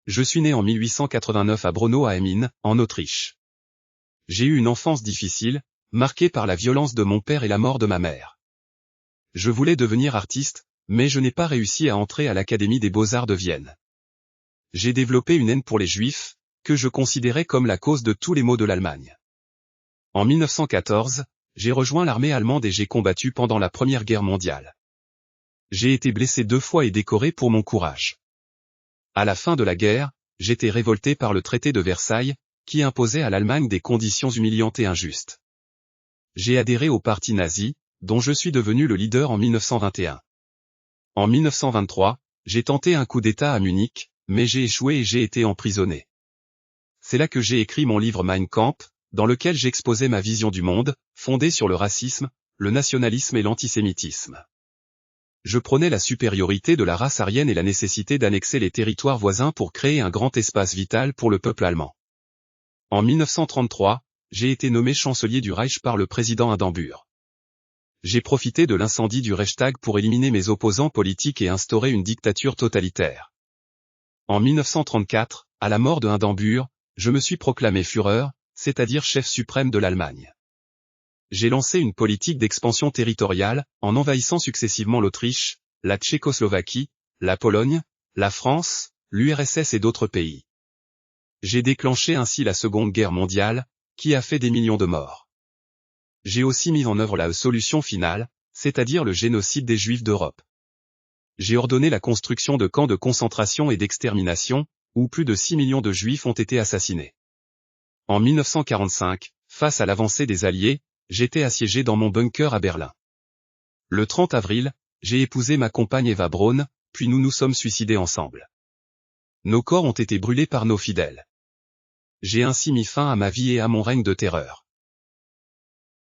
Je suis né en 1889 à Braunau am Inn, en Autriche. J'ai eu une enfance difficile, marquée par la violence de mon père et la mort de ma mère. Je voulais devenir artiste, mais je n'ai pas réussi à entrer à l'Académie des Beaux-Arts de Vienne. J'ai développé une haine pour les Juifs, que je considérais comme la cause de tous les maux de l'Allemagne. En 1914, j'ai rejoint l'armée allemande et j'ai combattu pendant la Première Guerre mondiale. J'ai été blessé 2 fois et décoré pour mon courage. À la fin de la guerre, j'étais révolté par le traité de Versailles, qui imposait à l'Allemagne des conditions humiliantes et injustes. J'ai adhéré au parti nazi, dont je suis devenu le leader en 1921. En 1923, j'ai tenté un coup d'État à Munich, mais j'ai échoué et j'ai été emprisonné. C'est là que j'ai écrit mon livre Mein Kampf, dans lequel j'exposais ma vision du monde, fondée sur le racisme, le nationalisme et l'antisémitisme. Je prônais la supériorité de la race aryenne et la nécessité d'annexer les territoires voisins pour créer un grand espace vital pour le peuple allemand. En 1933, j'ai été nommé chancelier du Reich par le président Hindenburg. J'ai profité de l'incendie du Reichstag pour éliminer mes opposants politiques et instaurer une dictature totalitaire. En 1934, à la mort de Hindenburg, je me suis proclamé Führer, c'est-à-dire chef suprême de l'Allemagne. J'ai lancé une politique d'expansion territoriale, en envahissant successivement l'Autriche, la Tchécoslovaquie, la Pologne, la France, l'URSS et d'autres pays. J'ai déclenché ainsi la Seconde Guerre mondiale, qui a fait des millions de morts. J'ai aussi mis en œuvre la solution finale, c'est-à-dire le génocide des Juifs d'Europe. J'ai ordonné la construction de camps de concentration et d'extermination, où plus de 6 millions de Juifs ont été assassinés. En 1945, face à l'avancée des Alliés, j'étais assiégé dans mon bunker à Berlin. Le 30 avril, j'ai épousé ma compagne Eva Braun, puis nous nous sommes suicidés ensemble. Nos corps ont été brûlés par nos fidèles. J'ai ainsi mis fin à ma vie et à mon règne de terreur.